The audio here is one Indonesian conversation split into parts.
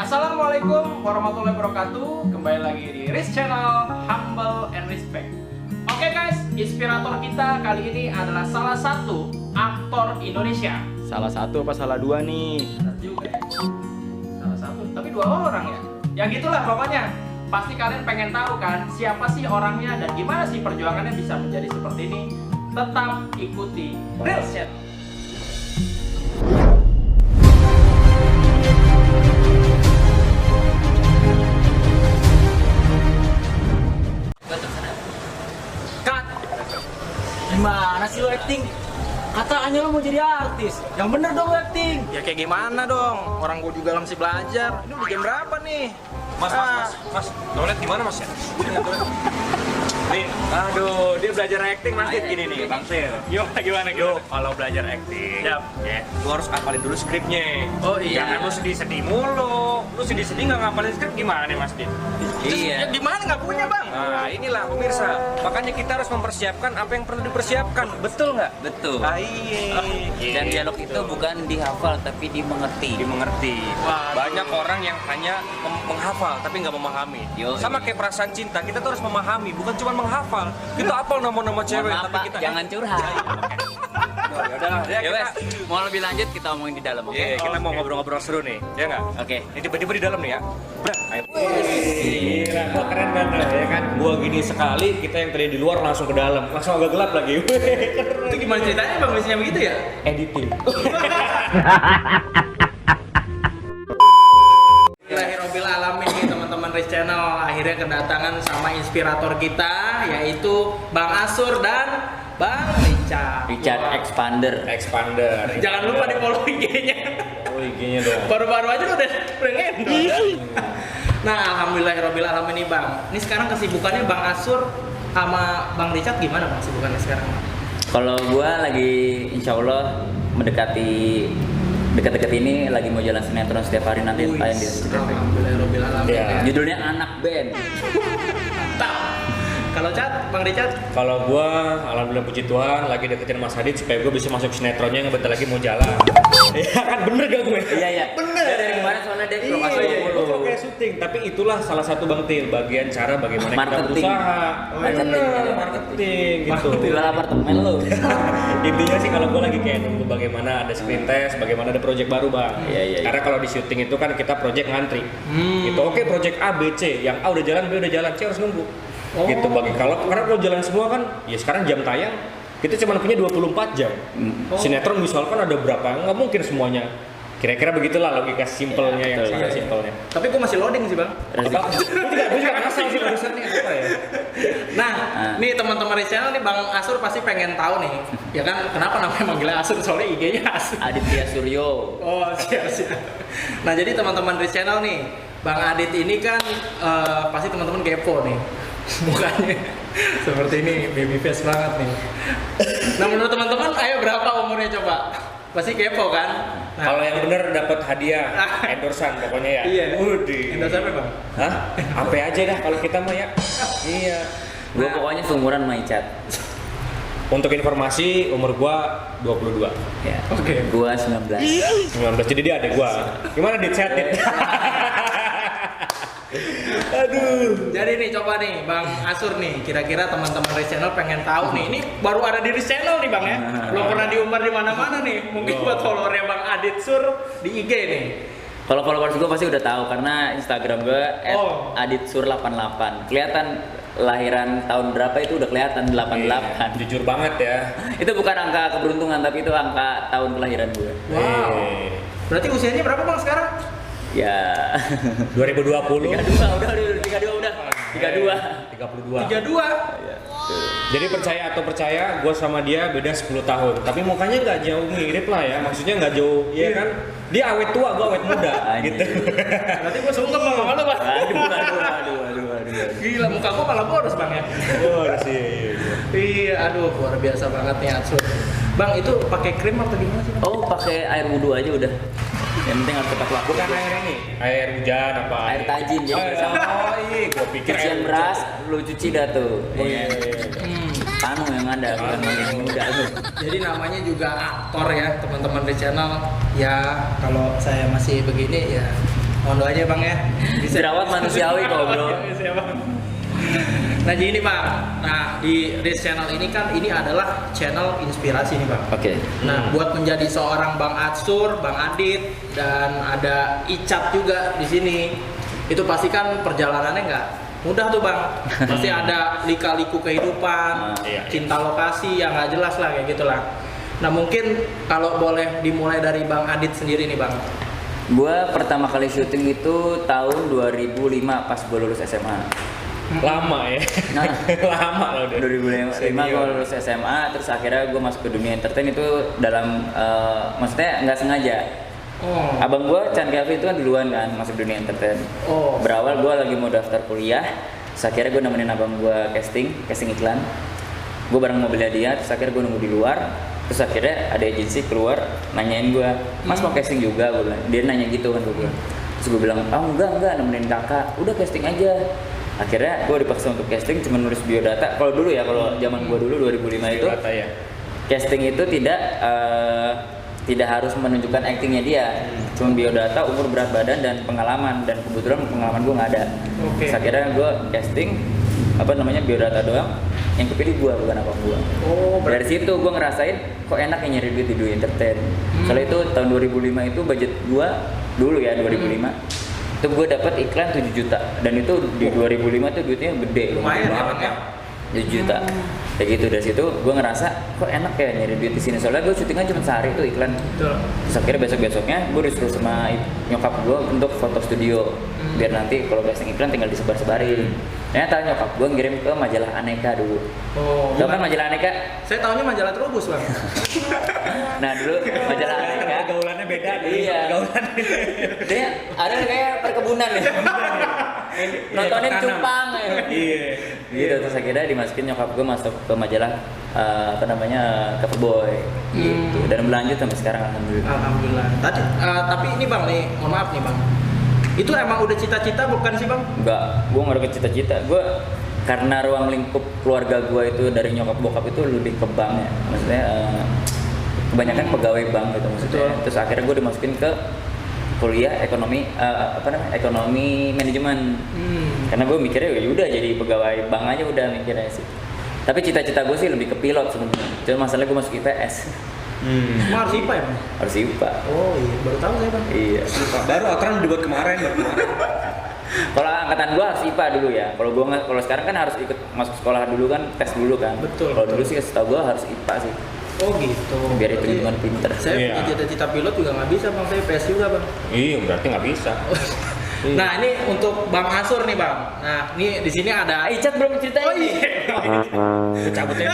Assalamualaikum warahmatullahi wabarakatuh. Kembali lagi di Riz Channel Humble and Respect. Oke guys, inspirator kita kali ini adalah salah satu aktor Indonesia. Salah satu apa salah dua nih? Benar juga ya. Salah satu, tapi dua orang ya. Ya gitulah pokoknya. Pasti kalian pengen tahu kan siapa sih orangnya dan gimana sih perjuangannya bisa menjadi seperti ini. Tetap ikuti Riz Channel. Gimana sih lo acting? Katanya lo mau jadi artis. Yang bener dong lo acting. Ya kayak gimana dong? Orang gue juga masih belajar. Ini udah jam berapa nih? Mas, toilet di mana mas ya? Nih, aduh, dia belajar acting mas gini nih, Bang Sil. Gimana? Kalau belajar acting, Siap. ya, lu harus hafalin dulu skripnya. Oh iya. Jangan lu sedih-sedih mulu. Lu sedih-sedih nggak ngapalin skrip gimana nih mas Din? Ya gimana nggak punya bang? Nah, inilah pemirsa. Makanya kita harus mempersiapkan apa yang perlu dipersiapkan. Betul nggak? Betul. Ah, iya. Dan dialog itu bukan dihafal tapi dimengerti. Dimengerti. Waduh. Banyak orang yang hanya menghafal tapi nggak memahami. Yo, Sama kayak perasaan cinta, kita tuh harus memahami, bukan cuma menghafal. Kita hafal nama-nama cewek, Mohon maaf, tapi Pak, kita jangan curhat. Ya udahlah, ya Ya kita, wes, mau lebih lanjut kita omongin di dalam, oke? Iya, kita mau ngobrol-ngobrol seru nih, ya nggak? Oke. Ini tiba-tiba di dalam nih ya. Udah, ayo. Gila, gua keren banget ya kan. Gua gini sekali, kita yang tadi di luar langsung ke dalam, langsung agak gelap lagi. Itu gimana ceritanya bang biasanya begitu ya? Editing. Alhamdulillah alamin nih teman-teman Riz Channel akhirnya kedatangan sama inspirator kita yaitu Bang Asur dan Bang Richard Expander. Expander. Jangan lupa di follow IG-nya. Oh, IG-nya dong. Baru-baru aja udah endorse. Nah alhamdulillah alamin nih Bang. Ini sekarang kesibukannya Bang Asur sama Bang Richard gimana Bang kesibukannya sekarang? Kalau gua lagi insya Allah mendekati dekat-dekat ini lagi mau jalan sinetron setiap hari nanti tayang di SCTV. Alhamdulillah alamin Ya. ya. Judulnya Anak Band. Mantap. Kalau Chat, Bang Richard? Kalau gua, alhamdulillah puji Tuhan, lagi deketin Mas Adit supaya gua bisa masuk sinetronnya yang bentar lagi mau jalan. Iya kan bener gak gue? Iya. Bener. Dari kemarin soalnya dia lokasi Gua kalau kayak syuting, tapi itulah salah satu Bang Til, bagian cara bagaimana kita Marketing. berusaha. Marketing. Bener, marketing gitu. jual apartemen lo. Intinya sih kalau gue lagi kayak nunggu bagaimana ada screen test, bagaimana ada project baru bang. Iya. Karena kalau di syuting itu kan kita project ngantri. Gitu oke project A, B, C, yang A udah jalan, B udah jalan, C harus nunggu. Gitu bagi karena kalau jalan semua kan, ya sekarang jam tayang kita cuma punya 24 jam. Sinetron misalkan ada berapa? Nggak mungkin semuanya. Kira-kira begitulah logika simpelnya yang betul, sangat iya. simpelnya. Tapi gue masih loading sih Bang. Gue juga ngasal sih barusan nih apa ya. Nah, nih teman-teman Riz Channel nih Bang Asur pasti pengen tahu nih. Ya kan kenapa namanya manggilnya Asur soalnya IG-nya Asur. Aditya Suryo. Oh, siap. Nah, jadi teman-teman Riz Channel nih, Bang Adit ini kan pasti teman-teman kepo nih. Mukanya seperti ini, baby face banget nih. Nah, menurut teman-teman, ayo berapa umurnya coba? Pasti kepo kan? Nah, Kalau yang bener dapat hadiah, endorsean pokoknya ya. iya. Udih. Endorse apa Bang? Hah? Apa aja dah kalau kita mah ya. Iya. Gua pokoknya seumuran sama Icat. Untuk informasi umur gua 22. Ya. Oke. Gua 19. 19 jadi dia adik gua. Gimana Dit chat Dit? Aduh. Jadi nih coba nih Bang Asur nih, kira-kira teman-teman Riz Channel pengen tahu nih. Ini baru ada di Riz Channel nih Bang ya. Belum pernah diumbar di mana-mana nih. Mungkin buat followernya Bang Adit Sur di IG nih. Kalau followers gue pasti udah tahu karena Instagram gue Oh. @aditsur88. Kelihatan lahiran tahun berapa itu udah kelihatan 88. Jujur banget ya. Itu bukan angka keberuntungan tapi itu angka tahun kelahiran gue. Wow. Eh, Berarti usianya berapa Bang sekarang? Ya 2020 32 udah 32. 32. 32. Ya. Jadi percaya atau percaya, gue sama dia beda 10 tahun. Tapi mukanya nggak jauh mirip lah ya. Maksudnya nggak jauh, ya kan? Dia awet tua, gue awet muda, Anjir. gitu. Berarti gue sungkem Bang sama lu Bang. Aduh. Gila muka gua malah boros Bang ya. Oh, sih. Iya, aduh luar biasa banget nih Asur. Bang itu pakai krim atau gimana sih Bang? Oh, pakai air wudhu aja udah. Yang penting harus tepat waktu. Bukan air ini, air hujan apa? Air tajin, jadi bersama. Oh iya, gue pikir air Cucian hujan. beras, lu cuci dah tuh. Oh iya. Tanu yang ada, bukan makin muda tuh. Jadi namanya juga aktor ya teman-teman di channel. Ya kalau saya masih begini ya Mondo aja bang ya. Jerawat manusiawi kok bro. Bisa, Bang. Nah gini bang, nah di Riz Channel ini kan ini adalah channel inspirasi nih bang. Oke. Nah buat menjadi seorang Bang Atsur, Bang Adit, dan ada Icat juga di sini, itu pasti kan perjalanannya nggak mudah tuh bang. Pasti ada lika-liku kehidupan, Iya. cinta lokasi yang nggak jelas lah kayak gitulah. Nah mungkin kalau boleh dimulai dari Bang Adit sendiri nih bang. Gua pertama kali syuting itu tahun 2005 pas gue lulus SMA. Lama ya. Nah, Lama loh udah. 2005 gue lulus SMA, terus akhirnya gue masuk ke dunia entertain itu dalam maksudnya nggak sengaja. Oh. Abang gue Chan Kevin itu kan duluan kan masuk dunia entertain. Oh. Berawal gue lagi mau daftar kuliah, terus akhirnya gue nemenin abang gue casting iklan. Gue bareng mobilnya dia, terus akhirnya gue nunggu di luar. Terus akhirnya ada agensi keluar nanyain gue, Mas mau casting juga? Gue bilang, dia nanya gitu kan gue. Terus gue bilang, oh enggak nemenin kakak, udah casting aja. Akhirnya gue dipaksa untuk casting, cuma nulis biodata. Kalau dulu ya, kalau zaman gue dulu 2005 itu, Biodata ya. casting itu tidak harus menunjukkan aktingnya dia, cuma biodata, umur, berat badan, dan pengalaman. Dan kebetulan pengalaman gue nggak ada. Oke. Terus akhirnya gue casting biodata doang. Yang kepilih gue bukan abang gue. Oh, Dari situ gue ngerasain kok enak ya nyari duit di dunia entertain. Soalnya itu tahun 2005 itu budget gue dulu ya 2005. Itu gue dapat iklan 7 juta dan itu di 2005 tuh duitnya gede lumayan ya banget bang ya. 7 juta. Kayak gitu. Dari situ gue ngerasa kok enak ya nyari duit di sini. Soalnya gue syutingnya cuma sehari tuh iklan. Betul. Terus akhirnya besok-besoknya gue disuruh sama nyokap gue untuk foto studio. Biar nanti kalau casting iklan tinggal disebar-sebarin. Ternyata nyokap gue ngirim ke majalah Aneka dulu. Oh. Tau kan majalah Aneka? Saya tahunya majalah Trubus bang. Nah dulu majalah Aneka. Gaulannya beda nih. Iya. Gaulannya. Dia ada kayak perkebunan ya. Nontonin Tanam. cupang ya. Iya. Gitu terus akhirnya dimasukin nyokap gue masuk ke majalah Coverboy gitu dan berlanjut sampai sekarang alhamdulillah. Alhamdulillah. Tapi ini bang nih, mohon maaf nih bang. Itu emang udah cita-cita bukan sih bang? Enggak, gue nggak ada cita-cita. Gue karena ruang lingkup keluarga gue itu dari nyokap bokap itu lebih ke bank ya. Maksudnya kebanyakan pegawai bank gitu maksudnya. Betul. Terus akhirnya gue dimasukin ke kuliah ekonomi ekonomi manajemen. Karena gue mikirnya ya udah jadi pegawai bank aja udah mikirnya sih. Tapi cita-cita gue sih lebih ke pilot sebenarnya. Cuma masalahnya gue masuk IPS. Emang harus IPA ya bang? Harus IPA. Oh iya, baru tahu saya bang. Iya. Baru aturan dibuat kemarin. Kalau angkatan gua harus IPA dulu ya. Kalau sekarang kan harus ikut masuk sekolah dulu kan, tes dulu kan. Betul, Kalau betul. dulu sih setahu gua harus IPA sih. Oh gitu. Biar itu Berarti hitungan pinter. Saya Iya. punya cita-cita pilot juga nggak bisa bang, saya PS juga bang. Iya, berarti nggak bisa. Nah ini untuk Bang Asur nih bang. Nah ini di sini ada. Icat belum ceritain. Oh iya. Cabut ya.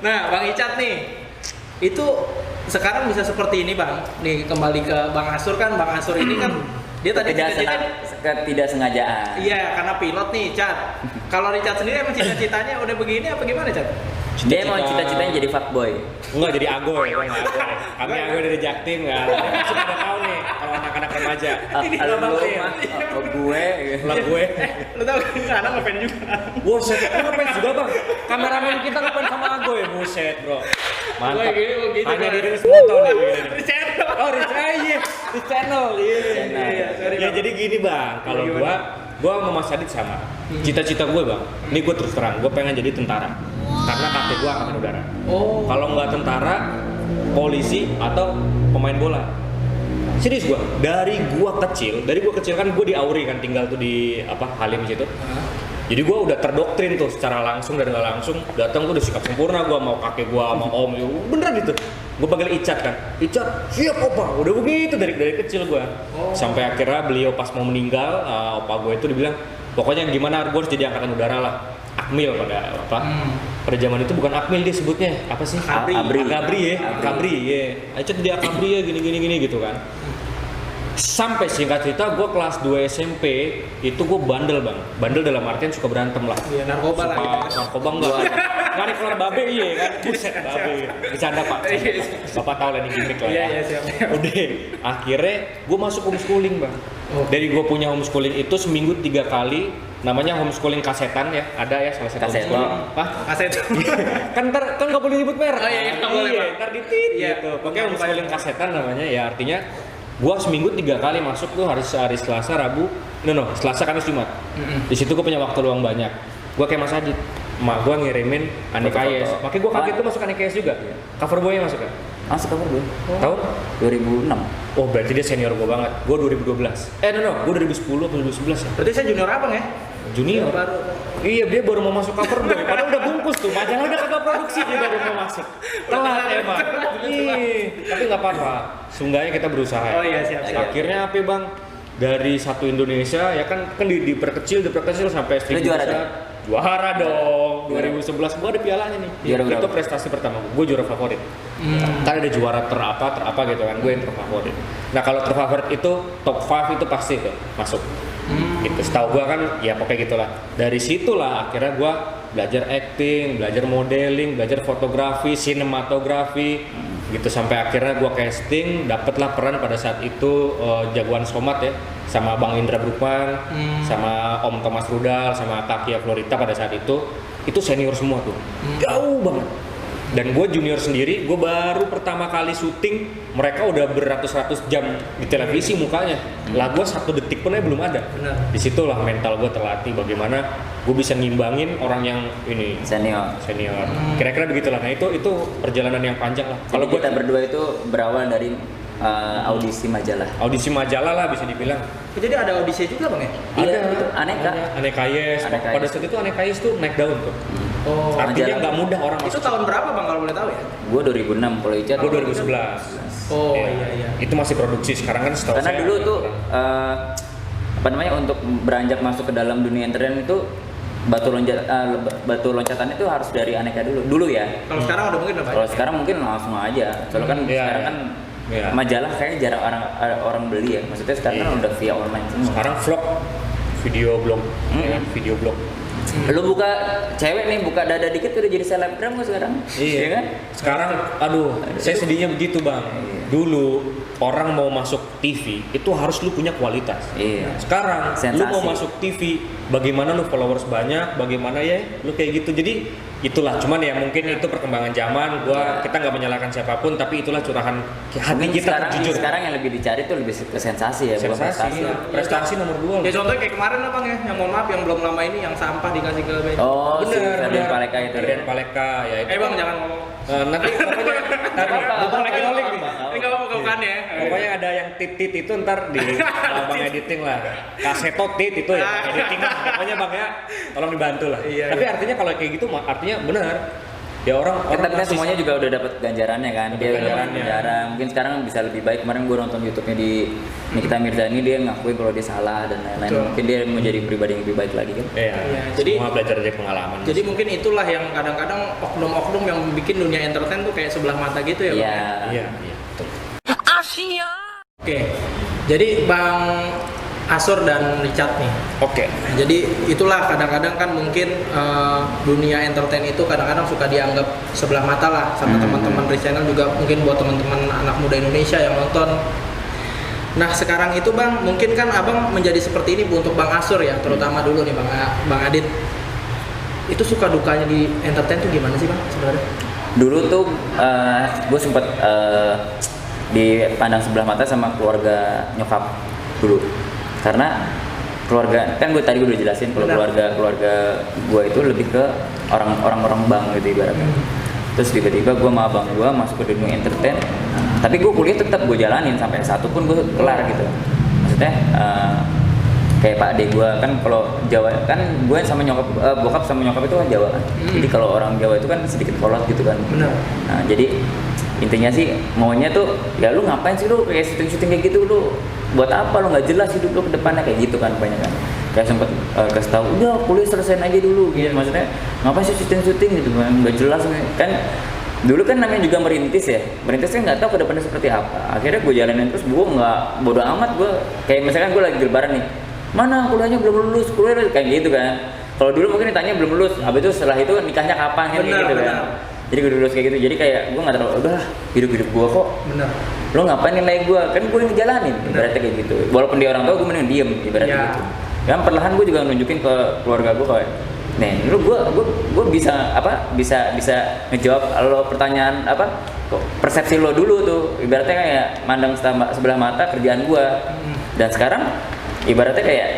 Nah Bang Icat nih, itu sekarang bisa seperti ini bang. Nih kembali ke Bang Asur kan, Bang Asur ini kan dia tadi Tidak sengajaan. iya karena pilot nih Cat. Kalau Richard sendiri emang cita-citanya udah begini apa gimana Cat? Dia mau cita-citanya jadi fuckboy. Enggak jadi agoy, kan agoy. Kami agoy dari Jaktim kan. Sudah ada tahu nih kalau anak-anak remaja. Ini Kalau Bang lu Ria. mah, gue. Lah gue. Lu tau kan anak ngefans juga. Buset, ngefans juga bang. Kameramen kita ngefans sama agoy, buset bro. Mantap. Gue gini, gitu, Hanya Bang. diri motor nih. begini. Richard. Oh, iya, di channel. Iya. sorry, Ya Bang. jadi gini bang, kalau Gimana? gua sama Mas Adit sama. Cita-cita gue bang, ini gue terus terang, gue pengen jadi tentara. Karena kakek gue angkatan udara. Oh. Kalau nggak tentara, polisi atau pemain bola. Serius gue, dari gue kecil kan gue di Auri kan tinggal tuh di Halim situ. Jadi gue udah terdoktrin tuh secara langsung dan nggak langsung. Datang tuh udah sikap sempurna gue mau kakek gue, mau om, ya beneran gitu. Gue panggil Icat kan, Icat siap opa, udah begitu dari kecil gue. Sampai akhirnya beliau pas mau meninggal, opa gue itu dibilang, pokoknya gimana gue harus jadi angkatan udara lah. Akmil pada pada zaman itu bukan Akmil dia sebutnya apa sih? Akabri. Akabri ya, Akabri ya. Icat jadi Akabri ya gini gitu kan. Sampai singkat cerita gue kelas 2 SMP itu gue bandel bang, bandel dalam artian suka berantem lah. Iya narkoba lah gitu. Narkoba enggak, nyari keluar babe iya kan, buset babe, bercanda pak, bapak tahu lah ini gimmick lah Iya ya. iya siap. Udah, akhirnya gue masuk homeschooling bang. Dari gue punya homeschooling itu seminggu 3 kali namanya homeschooling kasetan ya, ada ya salah satu Kaseto. homeschooling. Hah? Kaset. kan nggak boleh nyebut merek. Oh, iya, nggak boleh, Pak. ntar ditit Iya. gitu. Pokoknya homeschooling kasetan namanya ya, artinya gua seminggu 3 kali masuk tuh hari Selasa, Rabu, Selasa, Kamis, Jumat. Di situ gua punya waktu luang banyak. Gua kayak Mas Adit, emak gua ngirimin Aneka Foto-foto. Yes. Makanya gua kaget tuh masuk Aneka Yes juga. Cover boy masuk kan? Masuk cover gue. Tahun? 2006. Oh berarti dia senior gua banget. Gua 2012. Gua 2010 atau 2011 ya. Berarti saya junior abang ya? Junior. Baru. Iya, dia baru mau masuk cover boy. Padahal udah bungkus tuh. Majalah udah kagak produksi, dia baru mau masuk. Telat emang. Tapi nggak apa-apa. Seenggaknya kita berusaha. Oh iya, siap. Akhirnya apa bang? Dari satu Indonesia ya kan diperkecil sampai Lu juara besar. Juara dong. 2011 gua ada pialanya nih. Juara Itu berapa? prestasi pertama gua juara favorit. Kan ada juara terapa gitu kan. Gue yang terfavorit. Nah, kalau terfavorit itu top 5 itu pasti tuh masuk. Itu setahu gua kan ya pokoknya gitulah. Dari situlah akhirnya gua belajar acting, belajar modeling, belajar fotografi, sinematografi gitu sampai akhirnya gua casting, dapatlah peran pada saat itu jagoan Somat ya sama Bang Indra Brukman, sama Om Thomas Rudal, sama Takia Florita pada saat itu senior semua tuh. Jauh banget. Dan gue junior sendiri, gue baru pertama kali syuting, mereka udah beratus-ratus jam di televisi mukanya. Lah gue 1 detik pun aja belum ada. Benar. Disitulah mental gue terlatih bagaimana gue bisa ngimbangin orang yang ini Senior. senior. Kira-kira begitulah. Nah itu perjalanan yang panjang lah. Kalau Kalau gue kita berdua itu berawal dari audisi majalah. audisi majalah lah bisa dibilang. Oh, jadi ada audisi juga bang ya? Iya, itu Aneka. Aneka Yes. Aneka Pada Yes. saat itu Aneka Yes tuh naik daun tuh. Oh. Artinya majalah. nggak mudah orang Itu masuk. tahun berapa bang kalau boleh tahu ya? Gue 2006, kalau Icat Gue 2011. Oh Ya. iya. Itu masih produksi. Sekarang kan setahu Karena saya dulu tuh apa namanya, untuk beranjak masuk ke dalam dunia entertainment itu batu loncatan itu harus dari Aneka dulu ya. Kalau sekarang udah mungkin udah Kalau banyak. sekarang mungkin langsung aja. Soalnya kan Iya, sekarang iya. kan Iya. majalah kayaknya jarang orang beli ya. Maksudnya sekarang kan Iya. udah via online semua. Sekarang vlog, video blog, ya, video blog. Lu buka cewek nih, buka dada dikit udah jadi selebgram nggak sekarang? Iya kan? Sekarang, aduh, saya sedihnya begitu bang. Dulu orang mau masuk TV itu harus lu punya kualitas. Iya. Sekarang Sensasi. lu mau masuk TV, bagaimana lu followers banyak, bagaimana ya, lu kayak gitu. Jadi itulah, cuman ya mungkin itu perkembangan zaman. Kita nggak menyalahkan siapapun, tapi itulah curahan hati Mungkin kita sekarang, jujur. sekarang yang lebih dicari tuh lebih ke sensasi ya, bukan Sensasi, prestasi. ya. Prestasi nomor 2. Ya contohnya kayak kemarin lah bang ya, yang mohon maaf yang belum lama ini yang sampah dikasih ke media. Oh, si Bener, Ferdian Paleka itu. Ferdian Paleka, ya itu. Bang jangan ngomong. Nanti pokoknya Apa-apa, lagi rolling nih. Ini nggak mau bukan ya. Pokoknya ada yang tit itu ntar di abang editing lah. Kaseto tit itu ya, editing lah. Pokoknya bang ya, tolong dibantu lah. Iya, Tapi iya. artinya kalau kayak gitu, artinya benar. Ya orang Kita ngasih- semuanya juga udah dapat ganjarannya kan. Dapat Dia udah ganjarannya. dapat ganjaran. Mungkin sekarang bisa lebih baik. Kemarin gue nonton YouTube-nya di Nikita Mirzani, dia ngakuin kalau dia salah dan lain-lain. Betul. Mungkin dia mau jadi pribadi yang lebih baik lagi kan. Iya. Iya, jadi- Semua belajar dari pengalaman. Jadi mungkin itulah yang kadang-kadang oknum-oknum yang bikin dunia entertain tuh kayak sebelah mata gitu ya bang. Iya. Iya, iya. Betul. Oke. Jadi bang Asur dan Richard nih. Oke. Jadi itulah kadang-kadang kan mungkin dunia entertain itu kadang-kadang suka dianggap sebelah mata lah sama teman-teman di channel, juga mungkin buat teman-teman anak muda Indonesia yang nonton. Nah sekarang itu bang, mungkin kan abang menjadi seperti ini Bu, untuk bang Asur ya, terutama dulu nih bang Adit. Itu suka dukanya di entertain tuh gimana sih bang sebenarnya? Dulu tuh gue sempet dipandang sebelah mata sama keluarga nyokap dulu. Karena keluarga, kan tadi gue udah jelasin kalau Benar. keluarga gue itu lebih ke orang-orang bank gitu ibaratnya. Terus tiba-tiba gue sama abang gue masuk ke dunia entertain, tapi gue kuliah tetap gue jalanin sampai S1 pun gue kelar gitu. Maksudnya kayak Pak Ade gue kan, kalau Jawa kan gue sama nyokap, bokap sama nyokap itu kan Jawa kan. Jadi kalau orang Jawa itu kan sedikit kolot gitu kan. Benar. Nah jadi intinya sih maunya tuh ya lu ngapain sih lu kayak syuting kayak gitu, lu buat apa, lu nggak jelas hidup lu ke depannya kayak gitu kan banyak kan. Kayak sempet kasih tahu udah kuliah selesaiin aja dulu gitu. Maksudnya ngapain sih syuting gitu kan, nggak jelas kan. Dulu kan namanya juga merintis ya, merintis kan nggak tahu ke depannya seperti apa. Akhirnya gue jalanin terus, gue nggak bodo amat. Gue kayak misalkan gue lagi lebaran nih, mana kuliahnya belum lulus, kuliah kayak gitu kan. Kalau dulu mungkin ditanya belum lulus, habis itu setelah itu nikahnya kapan kan, kayak gitu kan. Jadi gue lulus kayak gitu, jadi kayak gue nggak terlalu, udah hidup gue kok. Benar. Lo ngapain nilai gue, kan gue yang ngejalanin, ibaratnya kayak gitu. Walaupun dia orang tua, gue mending diem, ibaratnya Ya. gitu. Kan perlahan gue juga nunjukin ke keluarga gue kayak, nih, lu gue bisa ngejawab lo pertanyaan persepsi lo dulu tuh, ibaratnya kayak mandang sebelah mata kerjaan gue. Dan sekarang ibaratnya kayak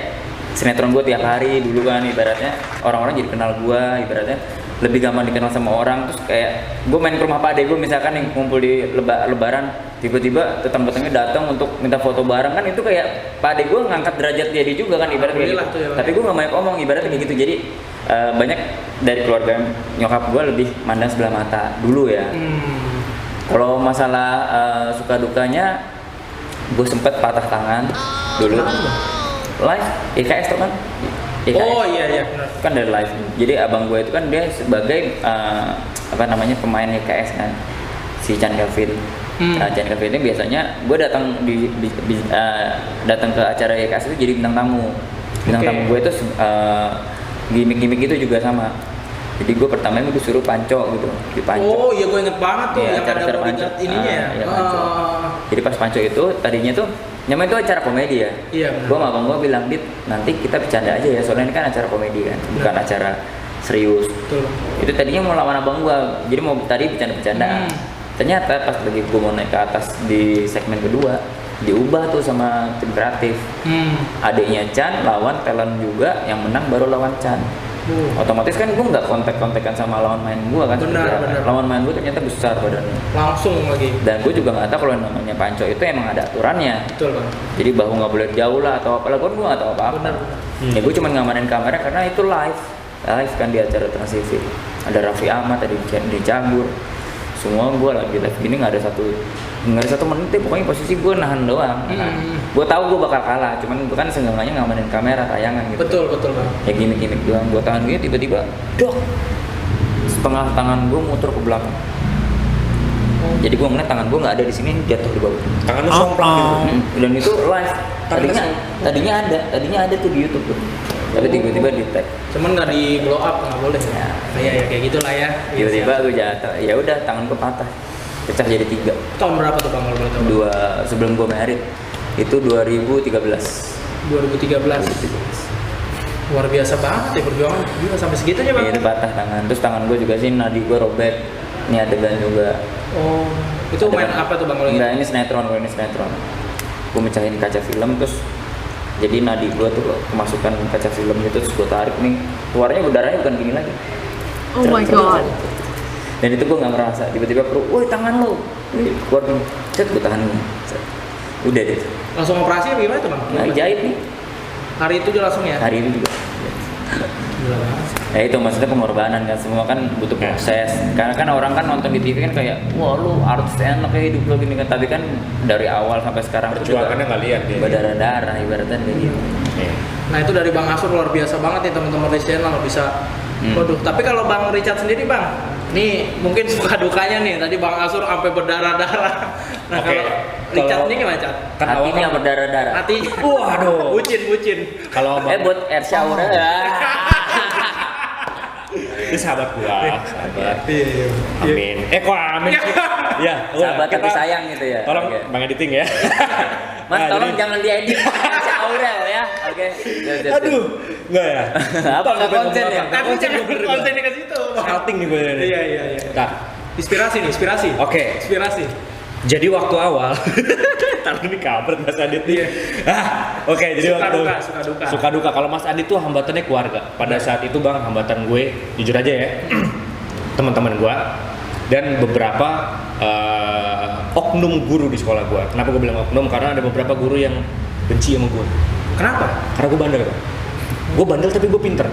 sinetron gue tiap hari dulu kan, ibaratnya orang-orang jadi kenal gue, ibaratnya lebih gampang dikenal sama orang. Terus kayak gue main ke rumah Pak Ade gue misalkan yang kumpul di lebaran, tiba-tiba tetangga-tetangganya datang untuk minta foto bareng kan, itu kayak Pak Ade gue ngangkat derajat dia juga kan, ibaratnya kayak gitu. Ya, tapi gue nggak banyak omong, ibaratnya kayak gitu. Jadi banyak dari keluarga nyokap gue lebih mandang sebelah mata dulu ya. Kalau masalah suka dukanya, gue sempet patah tangan dulu live IKS tuh kan. IKS. Oh iya benar. Kan dari live. Jadi abang gue itu kan dia sebagai pemain IKS kan, si Chan Kelvin. Nah, Chan Kelvin ini biasanya gue datang datang ke acara IKS itu jadi bintang tamu. Bintang tamu gue itu gimmick-gimmick itu juga sama. Jadi gue pertama gue disuruh panco gitu, di panco. Oh iya, gue inget banget tuh yang acara ada panco ininya ya. Iya, panco. Jadi pas panco itu tadinya tuh namanya itu acara komedi ya. Iya benar. Gue sama abang gue bilang, Dit, nanti kita bercanda aja ya, soalnya ini kan acara komedi kan, bukan acara serius. Betul. Itu tadinya mau lawan abang gue, jadi mau tadi bercanda-bercandaan. Ternyata pas lagi gue mau naik ke atas di segmen kedua, diubah tuh sama tim kreatif. Adiknya Chan lawan talent juga, yang menang baru lawan Chan. Otomatis kan gue nggak kontak-kontakan sama lawan main gue kan. Benar. Lawan main gue ternyata besar badannya. Langsung lagi. Dan gue juga nggak tahu kalau yang namanya panco itu emang ada aturannya. Betul kan. Jadi bahu nggak boleh jauh lah atau apalah, gue nggak tahu apa-apa. Benar. Ya gue cuma ngamanin kamera karena itu live kan di acara Trans TV. Ada Raffi Ahmad tadi di Cagur. Semua gue lagi live gini nggak ada satu menit deh, pokoknya posisi gue nahan doang. Gue tahu gue bakal kalah, cuman gue kan seenggaknya ngamanin kamera tayangan gitu. Betul kan. Ya gimmick doang, gue tahan gini tiba-tiba dok, setengah tangan gue muter ke belakang. Jadi gue ngeliat tangan gue nggak ada di sini, jatuh di bawah. Tangan lu somplang gitu. Dan itu live. Tadinya ada tuh di YouTube tuh. Tapi tiba-tiba di tag. Cuman nggak di blow up, nggak boleh. Ya. Iya kayak gitulah ya. Tiba-tiba gue jatuh. Ya udah, tangan gue patah, pecah jadi 3. Tahun berapa tuh Bang kalau boleh tahu? Sebelum gue married itu 2013. 2013. Luar biasa banget ya perjuangan juga sampai segitunya Bang. Iya, itu patah tangan. Terus tangan gue juga sih nadi gue robek. Ini adegan juga. Oh, itu main apa tuh Bang kalau Enggak, ini sinetron. Gue mecahin kaca film, terus jadi nadi gue tuh kemasukan kaca film gitu, terus gue tarik nih, keluarnya udaranya bukan gini lagi. Oh my god. Dan itu gue nggak merasa, tiba-tiba perut, woi tangan lo, keluar nih, cet gue tahan nih, udah deh. langsung operasi apa gimana tuh Bang? Nah, jahit nih, Hari itu juga langsung ya? hari ini juga. Gila banget. Ya itu maksudnya pengorbanan kan, semua kan butuh proses. Karena kan orang kan nonton di TV kan kayak, wah lu artis enak kayak hidup lo gini kan. Tapi kan dari awal sampai sekarang Perjuangannya nggak lihat dia. berdarah-darah ibaratnya kayak gitu. Nah itu dari Bang Asur luar biasa banget ya teman-teman di channel bisa. Waduh, tapi kalau Bang Richard sendiri Bang, nih mungkin suka dukanya nih. Tadi Bang Asur sampai berdarah-darah. Nah Oke. kalau Richard Kalau- ini gimana Cat? Kan awal Hatinya kan berdarah-darah. Hatinya. Waduh. bucin. kalau abang Buat air shower ya. ini sahabat gua, sahabat. Iya. Amin. Kok amin sih? Ya, Sahabat tapi sayang gitu ya. Tolong Oke. Bang editing ya. Mas Nah, tolong jadi- jangan diedit Aurel ya. Oke. Aduh, enggak ya. Apa nggak konsen ya? Tapi jangan kontennya ke situ. Bang. Salting nih gue ini. Iya. Nah, Inspirasi nih, inspirasi. oke. Inspirasi. Jadi waktu awal, taruh ini kabar Mas Adit nih. Oke, jadi Suka waktu duka, suka duka. Suka duka. Kalau Mas Adit tuh hambatannya keluarga. Pada saat itu Bang, hambatan gue jujur aja ya, teman-teman gue dan beberapa oknum guru di sekolah gue. Kenapa gue bilang oknum? Karena ada beberapa guru yang benci sama gue. Kenapa? Karena gue bandel. Gue bandel tapi gue pinter.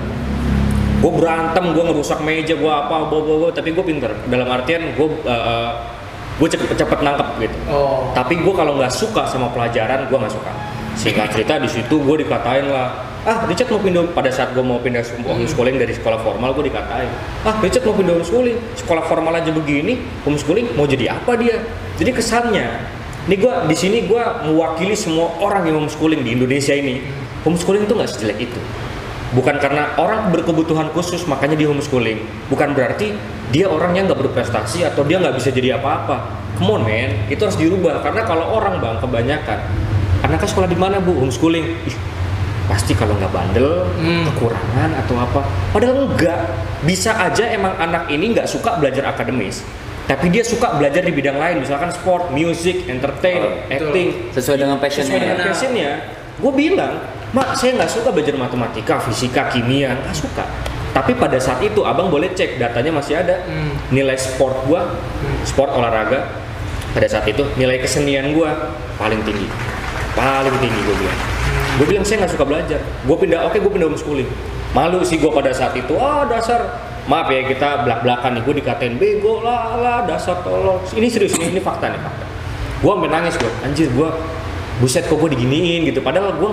Gue berantem, gue ngerusak meja, gue apa, tapi gue pinter. Dalam artian gue cepet nangkep gitu. Oh. Tapi gue kalau nggak suka sama pelajaran, gue nggak suka. Singkat cerita di situ gue dikatain lah. Richard mau pindah, pada saat gue mau pindah homeschooling dari sekolah formal, gue dikatain. Richard mau pindah homeschooling, sekolah formal aja begini, homeschooling mau jadi apa dia? Jadi kesannya, ini gue di sini gue mewakili semua orang yang homeschooling di Indonesia ini. Homeschooling itu nggak sejelek itu. Bukan karena orang berkebutuhan khusus makanya dia homeschooling. Bukan berarti dia orang yang nggak berprestasi atau dia nggak bisa jadi apa-apa. Come on man, itu harus dirubah. Karena kalau orang Bang kebanyakan, anaknya sekolah di mana Bu? Homeschooling. Ih, pasti kalau nggak bandel, kekurangan atau apa. Padahal enggak. Bisa aja emang anak ini nggak suka belajar akademis, tapi dia suka belajar di bidang lain, misalkan sport, music, entertain, acting. Sesuai dengan passionnya. Sesuai dengan passionnya. Gue bilang, Mak, saya nggak suka belajar matematika, fisika, kimia, nggak suka. Tapi pada saat itu abang boleh cek datanya masih ada. Nilai sport gua, sport olahraga pada saat itu nilai kesenian gua paling tinggi gue bilang. Gue bilang saya nggak suka belajar. Gue pindah homeschooling. Malu sih gue pada saat itu. Dasar, maaf ya kita belak-belakan nih. Gue dikatain bego lah dasar tolol. Ini serius ini fakta nih fakta. Gue sampai nangis gue. Anjir gue, buset kok gue diginiin gitu. Padahal gue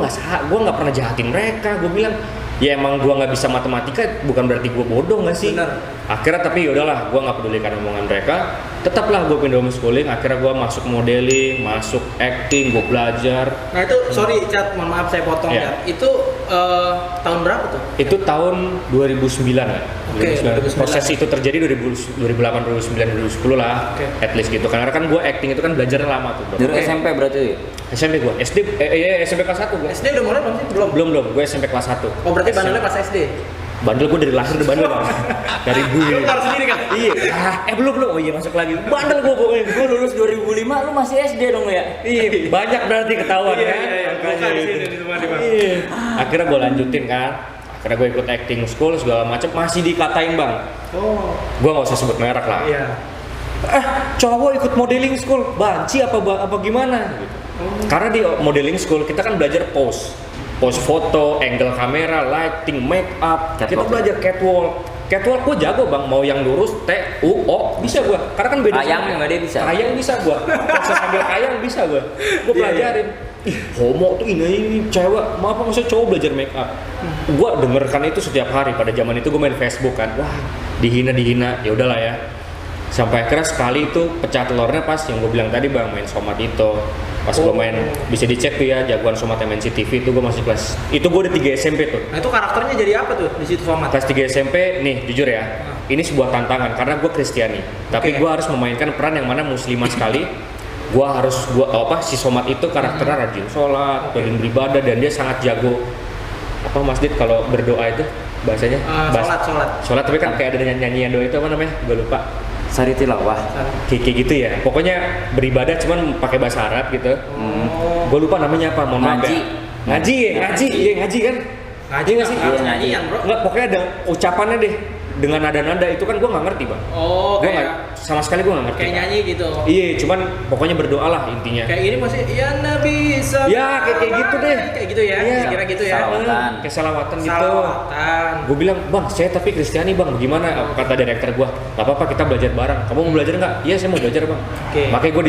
nggak pernah jahatin mereka. Gue bilang ya emang gue nggak bisa matematika bukan berarti gue bodoh nggak sih. Bener. Akhirnya tapi yaudahlah gue nggak pedulikan omongan mereka. Tetaplah gue pindah homeschooling. Akhirnya gue masuk modeling, masuk acting, gue belajar. Nah itu sorry Chat, mohon maaf saya potong Iya. ya. Itu tahun berapa tuh? Itu tahun 2009 ya. Oke, 2009. Proses itu terjadi 2008, 2009, 2010 lah. Oke. At least gitu. Karena kan gue acting itu kan belajarnya lama tuh. Bro. Dari SMP berarti ya? SMP gue, SMP kelas 1 gue. SD udah mulai belum sih? Belum. Belum, gue SMP kelas 1. Oh berarti bandelnya pas SD? Bandel gue dari lahir udah bandel bang. Dari gue. Lu keluar sendiri kan? Iya. Belum. Oh iya masuk lagi. Bandel gue pokoknya. Gue lulus 2005, lu masih SD dong ya? Iya. Banyak berarti ketahuan Iya, kan. iya. Makanya Bukan di gitu. sini, di semua di mana. Iya. Akhirnya gue lanjutin kan. Akhirnya gue ikut acting school segala macam masih dikatain bang. Oh Gue nggak usah sebut merek lah. iya. Cowok ikut modeling school, banci apa gimana? Gitu. Karena di modeling school kita kan belajar pose foto, angle kamera, lighting, make up. Kita Catwalk. belajar catwalk gue jago bang, mau yang lurus, T-U-O bisa gue. Karena kan beda. Kayang nggak dia bisa? Kayang bisa gue. Proses sambil kayang bisa gue. Gue Iya, pelajarin. Ih, homo tuh ini cewek, maksudnya maksudnya cowok belajar make up. Gue dengerkan itu setiap hari. Pada zaman itu gue main Facebook kan, wah dihina, ya udahlah ya. Sampai akhirnya sekali itu pecah telurnya pas yang gue bilang tadi bang, main Somat itu. Pas gue main, bisa dicek tuh ya, jagoan Somat MNC TV itu gue masih kelas, itu gue udah 3 SMP tuh. Nah itu karakternya jadi apa tuh di situ Somat? Kelas 3 SMP, nih jujur ya, ini sebuah tantangan karena gue Kristiani. Tapi Oke. gue harus memainkan peran yang mana muslimah sekali. Si Somat itu karakternya rajin sholat, rajin beribadah, dan dia sangat jago. Apa Mas Dit kalau berdoa itu bahasanya? Sholat tapi kan kayak ada nyanyian doa itu apa namanya? Gue lupa. Sari tilawah. Kayak gitu ya. Pokoknya beribadah cuman pakai bahasa Arab gitu. Oh. Gue lupa namanya apa, mohon maaf ya. Ngaji kan? Ngaji nggak sih? Iya, Nyanyian bro. Enggak, pokoknya ada ucapannya deh dengan nada-nada itu kan gue nggak ngerti bang. Oh Gue kayak sama sekali gue nggak ngerti. kayak nyanyi gitu. Iya, cuman pokoknya berdoa lah intinya. Kayak ini masih ya Nabi sallallahu Ya, kayak gitu deh. Kayak gitu ya. Iya. Kira gitu ya. Salawatan. Kayak salawatan gitu. Salawatan. Gue bilang, bang, saya tapi Kristiani bang, bagaimana? Kata direktur gue, nggak apa-apa kita belajar bareng. Kamu mau belajar nggak? Iya, saya mau belajar bang. Oke. Makanya gue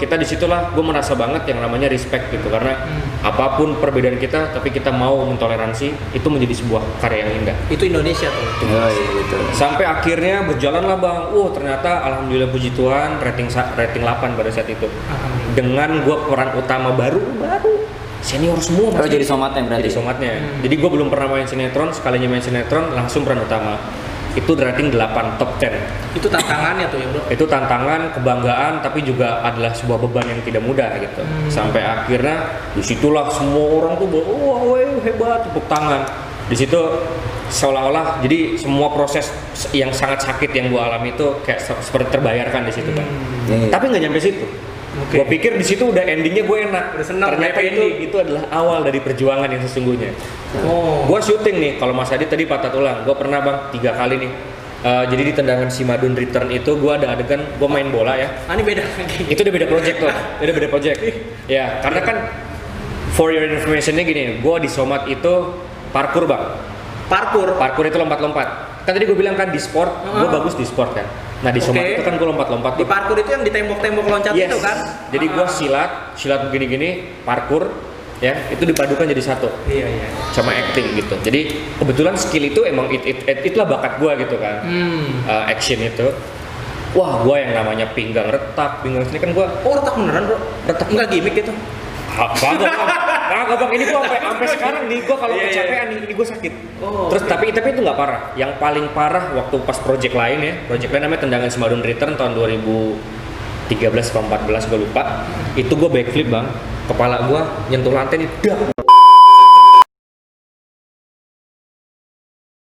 kita disitulah gue merasa banget yang namanya respect gitu, karena apapun perbedaan kita, tapi kita mau mentoleransi, itu menjadi sebuah karya yang indah. Itu Indonesia tuh. Oh iya gitu. Sampai akhirnya berjalan lah bang. Ternyata alhamdulillah puji Tuhan rating 8 pada saat itu. Alhamdulillah. Dengan gue peran utama baru senior semua. Oh Mas. jadi somatnya berarti? Jadi somatnya. Jadi gue belum pernah main sinetron, sekalinya main sinetron langsung peran utama. Itu rating 8 top 10. Itu tantangannya tuh ya bro. Itu tantangan, kebanggaan, tapi juga adalah sebuah beban yang tidak mudah gitu. Sampai akhirnya disitulah semua orang tuh wah hebat, tepuk tangan. Di situ seolah-olah jadi semua proses yang sangat sakit yang gue alami itu kayak seperti terbayarkan di situ kan. Iya. Tapi nggak nyampe situ. Oke. Gue pikir di situ udah endingnya gue enak. Udah senang, Ternyata happy ending. itu adalah awal dari perjuangan yang sesungguhnya. Oh. Gue syuting nih, kalau Mas Adi tadi patah tulang, gue pernah bang 3 kali nih. Jadi di tendangan Simadun Return itu gue ada adegan gue main bola ya. Ini beda lagi. Itu udah beda project tuh, udah beda project. Ya, karena kan for your informationnya gini, gue di Somat itu parkour bang. Parkour itu lompat-lompat. Kan tadi gue bilang kan di sport, gue bagus di sport kan. Nah di Somat Oke. itu kan gue lompat-lompat. Di parkour itu yang di tembok-tembok loncat Yes. itu kan? Jadi gue silat begini-gini, parkour, ya itu dipadukan jadi satu. Iya iya. Sama acting gitu. Jadi kebetulan skill itu emang itulah bakat gue gitu kan. Action itu. Wah, gue yang namanya pinggang sini kan gue Oh retak beneran bro? Retak. Enggak gimmick itu? Kagak bang, ini gue sampai sekarang nih gue kalau Iya, iya. kecapean ini gue sakit. Oh, Terus tapi itu nggak parah. Yang paling parah waktu pas project lain ya, project lain namanya Tendangan Simadun Return tahun 2013 atau 14 gue lupa. Itu gue backflip bang, kepala gue nyentuh lantai nih, dak.